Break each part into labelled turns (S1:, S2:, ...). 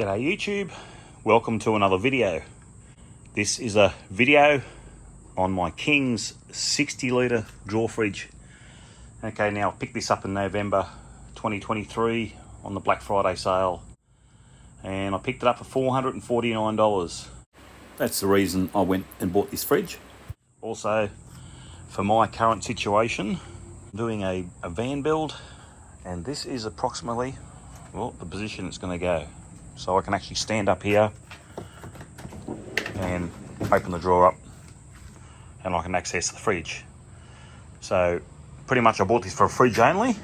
S1: G'day YouTube, welcome to another video. This is a video on my King's 60 litre drawer fridge. Okay, now I picked this up in November 2023 on the Black Friday sale and I picked it up for $449. That's the reason I went and bought this fridge. Also, for my current situation, I'm doing a van build and this is approximately, well, the position it's going to go. So I can actually stand up here and open the drawer up and I can access the fridge. So pretty much I bought this for a fridge only.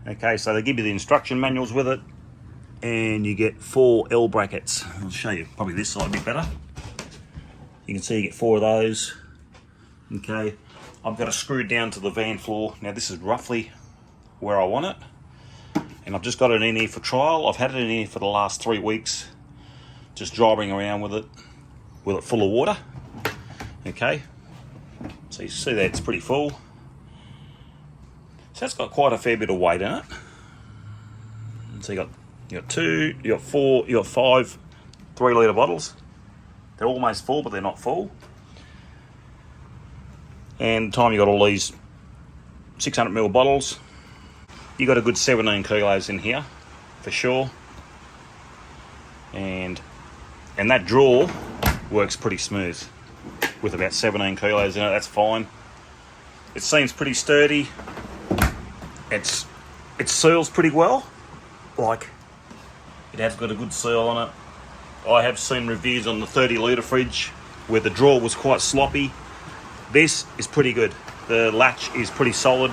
S1: Okay, so they give you the instruction manuals with it and you get 4 L brackets. I'll show you probably this side a bit better. You can see you get 4 of those. Okay, I've got it screwed down to the van floor. Now this is roughly where I want it. And I've just got it in here for trial. I've had it in here for the last 3 weeks, just driving around with it full of water. Okay, so you see that it's pretty full. So that's got quite a fair bit of weight in it. So you got 2, you got 4, you got 5 3 litre bottles. They're almost full, but they're not full. And the time you got all these 600ml bottles, you got a good 17 kilos in here for sure, and that drawer works pretty smooth with about 17 kilos in it. That's fine. It seems pretty sturdy. It seals pretty well. Like, it has got a good seal on it. I have seen reviews on the 30 litre fridge where the drawer was quite sloppy. This is pretty good. The latch is pretty solid.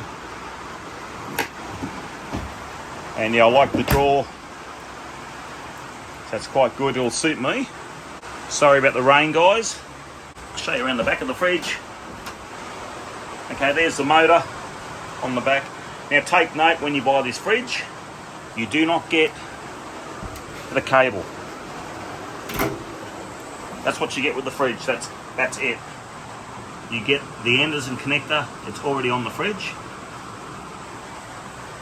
S1: And yeah, I like the drawer. That's quite good. It'll suit me. Sorry about the rain, guys. I'll show you around the back of the fridge. Okay, there's the motor on the back. Now take note, when you buy this fridge, you do not get the cable. That's what you get with the fridge. That's it. You get the Anderson connector. It's already on the fridge.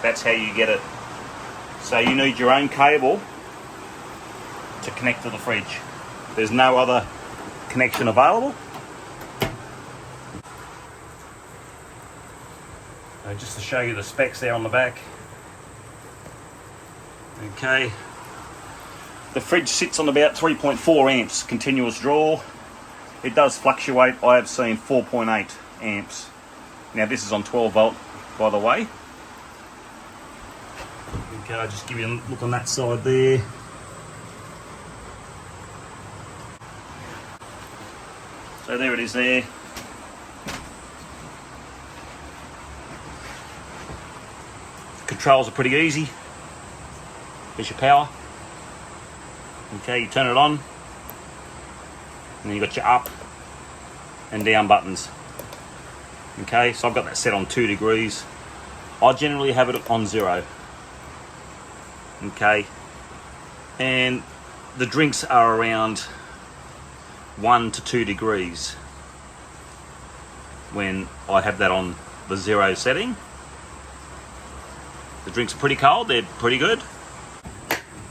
S1: That's how you get it. So you need your own cable to connect to the fridge. There's no other connection available. So just to show you the specs there on the back. Okay. The fridge sits on about 3.4 amps continuous draw. It does fluctuate. I have seen 4.8 amps. Now this is on 12 volt, by the way. Okay, I'll just give you a look on that side there. So there it is there. Controls are pretty easy. There's your power. Okay, you turn it on. And then you got your up and down buttons. Okay, so I've got that set on 2 degrees. I generally have it on 0. Okay, and the drinks are around 1 to 2 degrees when I have that on the 0 setting. The drinks are pretty cold, they're pretty good.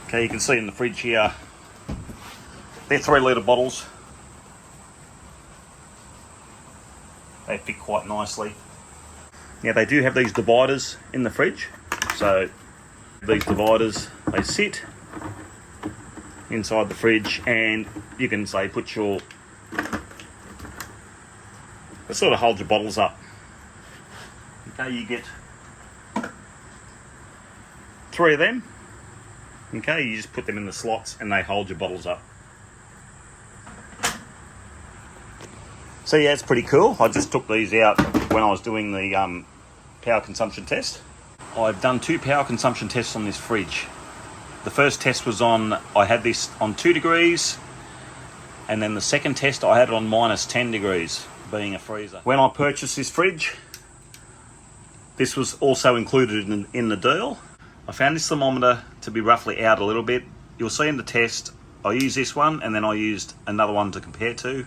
S1: Okay, you can see in the fridge here, they're 3 litre bottles. They fit quite nicely. Now they do have these dividers in the fridge, so these dividers, they sit inside the fridge and you can say put your, it sort of holds your bottles up. Okay, you get 3 of them. Okay, you just put them in the slots and they hold your bottles up. So yeah, it's pretty cool. I just took these out when I was doing the power consumption test. I've done 2 power consumption tests on this fridge. The first test was on, I had this on 2 degrees, and then the second test I had it on minus 10 degrees, being a freezer. When I purchased this fridge, this was also included in the deal. I found this thermometer to be roughly out a little bit. You'll see in the test, I used this one and then I used another one to compare to.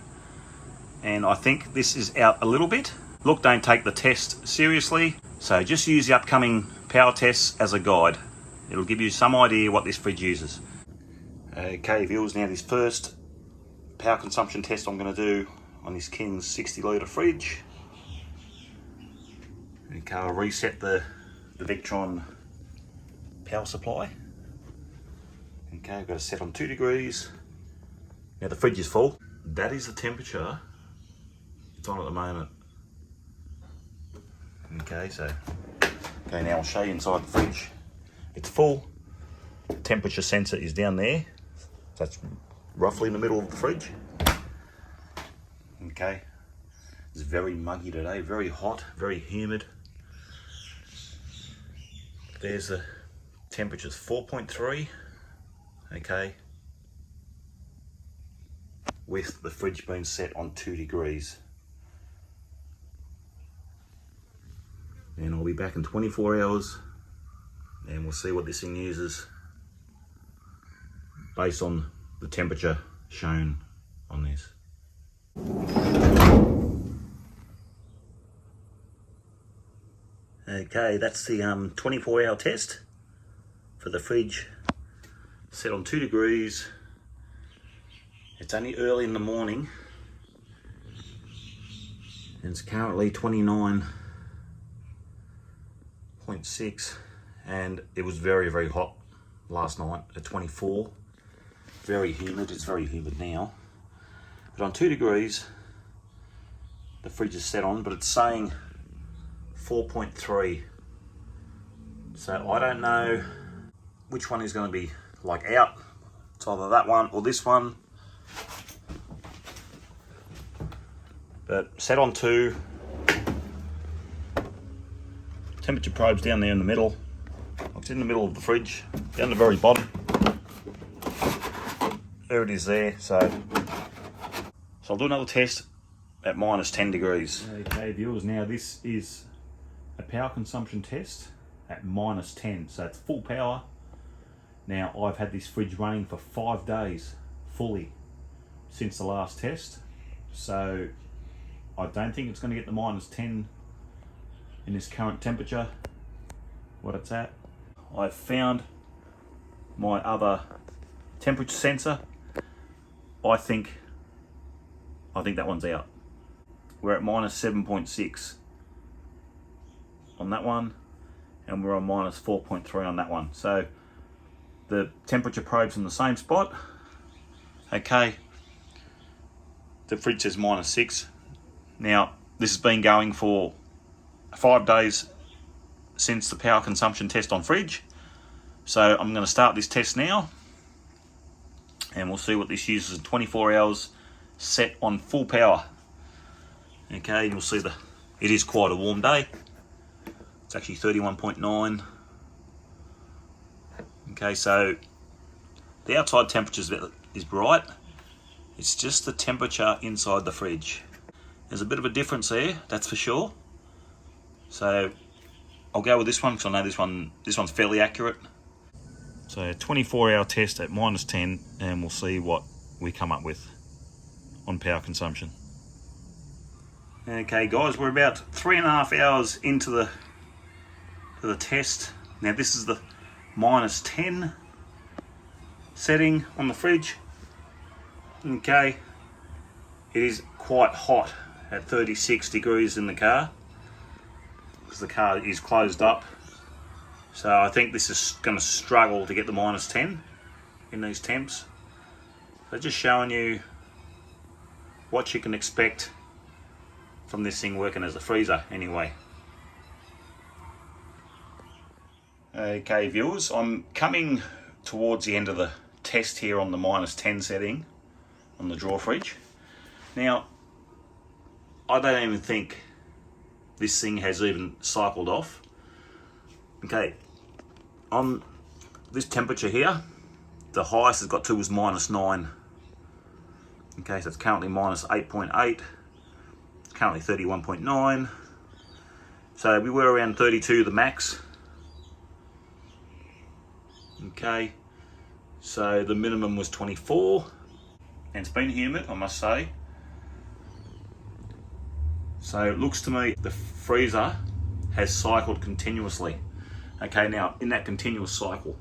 S1: And I think this is out a little bit. Look, don't take the test seriously. So just use the upcoming power tests as a guide. It'll give you some idea what this fridge uses. Okay viewers, now this first power consumption test I'm going to do on this King's 60 litre fridge. Okay, I'll reset the Victron power supply. Okay, I've got it set on 2 degrees. Now the fridge is full. That is the temperature it's on at the moment. Okay, now I'll show you inside the fridge. It's full. The temperature sensor is down there. That's roughly in the middle of the fridge. Okay, it's very muggy today, very hot, very humid. There's the temperature's 4.3. Okay, with the fridge being set on 2 degrees. And I'll be back in 24 hours and we'll see what this thing uses based on the temperature shown on this. Okay, that's the 24-hour test for the fridge set on 2 degrees. It's only early in the morning and it's currently 29.6, and it was very, very hot last night at 24. Very humid, it's very humid now. But on 2 degrees, the fridge is set on, but it's saying 4.3. So I don't know which one is going to be like out. It's either that one or this one. But set on 2. Temperature probe's down there in the middle. It's in the middle of the fridge, down the very bottom. There it is there. So I'll do another test at minus 10 degrees. Okay viewers, now this is a power consumption test at minus 10. So it's full power. Now I've had this fridge running for 5 days fully since the last test. So I don't think it's going to get the minus 10 in this current temperature, what it's at. I've found my other temperature sensor. I think that one's out. We're at minus 7.6 on that one, and we're on minus 4.3 on that one. So the temperature probe's in the same spot. Okay, the fridge says minus 6. Now this has been going for 5 days since the power consumption test on fridge. So I'm going to start this test now and we'll see what this uses in 24 hours set on full power. Okay, you'll see it is quite a warm day. It's actually 31.9. Okay, so the outside temperature is right. It's just the temperature inside the fridge. There's a bit of a difference there, that's for sure. So I'll go with this one because I know this one's fairly accurate. So 24-hour test at minus 10, and we'll see what we come up with on power consumption. Okay guys, we're about 3.5 hours into the test. Now this is the minus 10 setting on the fridge. Okay, it is quite hot at 36 degrees in the car because the car is closed up. So I think this is going to struggle to get the minus 10 in these temps. So just showing you what you can expect from this thing working as a freezer anyway. Okay viewers, I'm coming towards the end of the test here on the minus 10 setting on the drawer fridge. Now, I don't even think this thing has even cycled off. Okay, on this temperature here, the highest it's got to was minus 9. Okay, so it's currently minus 8.8. It's currently 31.9. So we were around 32, the max. Okay, so the minimum was 24. And it's been humid, I must say. So it looks to me the freezer has cycled continuously. Okay, now in that continuous cycle,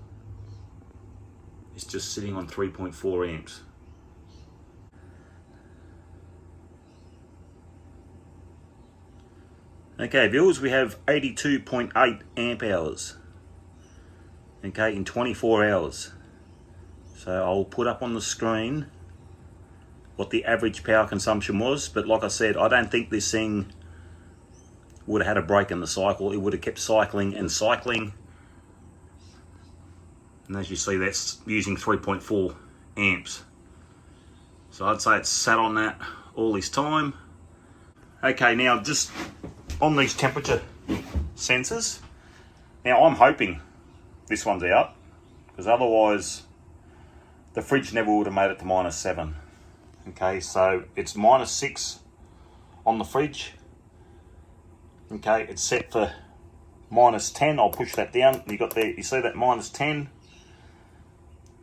S1: it's just sitting on 3.4 amps. Okay, viewers, we have 82.8 amp hours. Okay, in 24 hours. So I'll put up on the screen what the average power consumption was, but like I said, I don't think this thing would have had a break in the cycle. It would have kept cycling and cycling. And as you see, that's using 3.4 amps. So I'd say it's sat on that all this time. Okay, now just on these temperature sensors, now I'm hoping this one's out, because otherwise the fridge never would have made it to -7. Okay, so it's -6 on the fridge. Okay, it's set for -10. I'll push that down. You got there, you see that -10.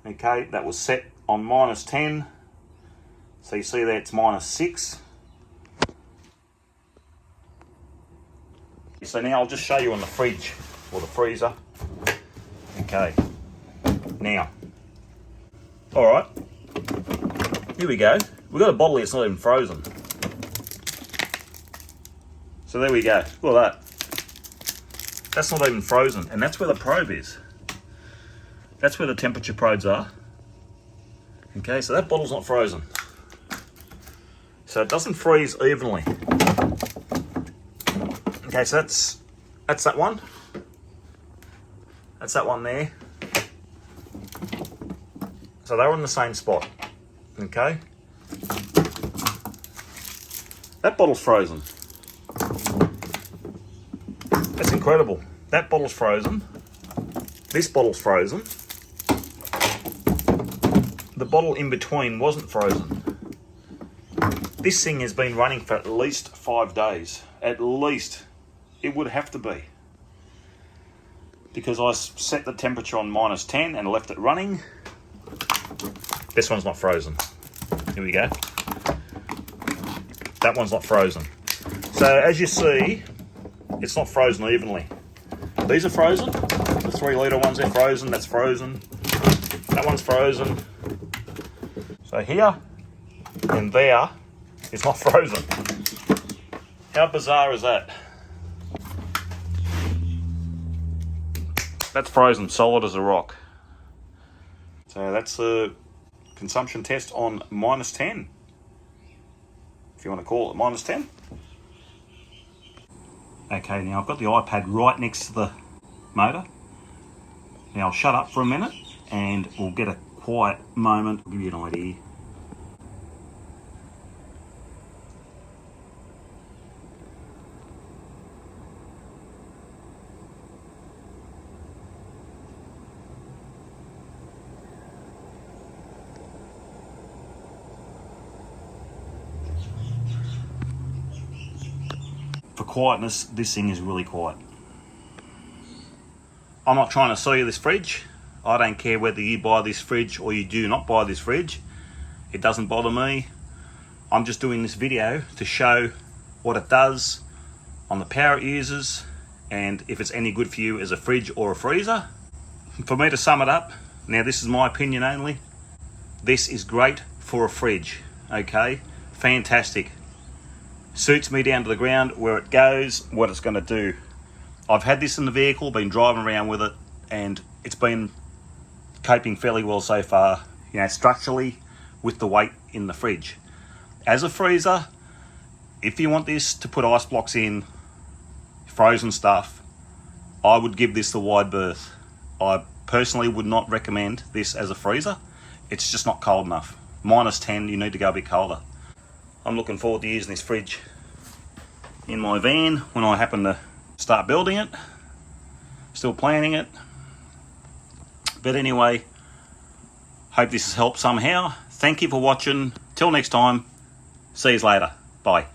S1: Okay, that was set on -10. So you see there it's -6. So now I'll just show you on the fridge or the freezer. Okay, now, all right, here we go. We've got a bottle here, it's not even frozen. So there we go, look at that. That's not even frozen, and that's where the probe is. That's where the temperature probes are. Okay, so that bottle's not frozen. So it doesn't freeze evenly. Okay, so that's that one. That's that one there. So they were in the same spot. Okay. That bottle's frozen. That's incredible. That bottle's frozen. This bottle's frozen. The bottle in between wasn't frozen. This thing has been running for at least 5 days. At least. It would have to be. Because I set the temperature on -10 and left it running. This one's not frozen. Here we go. That one's not frozen. So as you see, it's not frozen evenly. These are frozen. The 3 litre ones are frozen. That's frozen. That one's frozen. So here and there is not frozen. How bizarre is that? That's frozen solid as a rock. So that's the consumption test on -10. If you want to call it -10. Okay, now I've got the iPad right next to the motor. Now I'll shut up for a minute and we'll get a quiet moment. I'll give you an idea. For quietness, this thing is really quiet. I'm not trying to sell you this fridge. I don't care whether you buy this fridge or you do not buy this fridge. It doesn't bother me. I'm just doing this video to show what it does on the power it uses and if it's any good for you as a fridge or a freezer. For me to sum it up, now this is my opinion only, this is great for a fridge, okay? Fantastic. Suits me down to the ground, where it goes, what it's going to do. I've had this in the vehicle, been driving around with it, and it's been coping fairly well so far, you know, structurally with the weight in the fridge. As a freezer, if you want this to put ice blocks in, frozen stuff, I would give this the wide berth. I personally would not recommend this as a freezer. It's just not cold enough. -10, you need to go a bit colder. I'm looking forward to using this fridge in my van when I happen to start building it. Still planning it. But anyway, hope this has helped somehow. Thank you for watching. Till next time, see you later. Bye.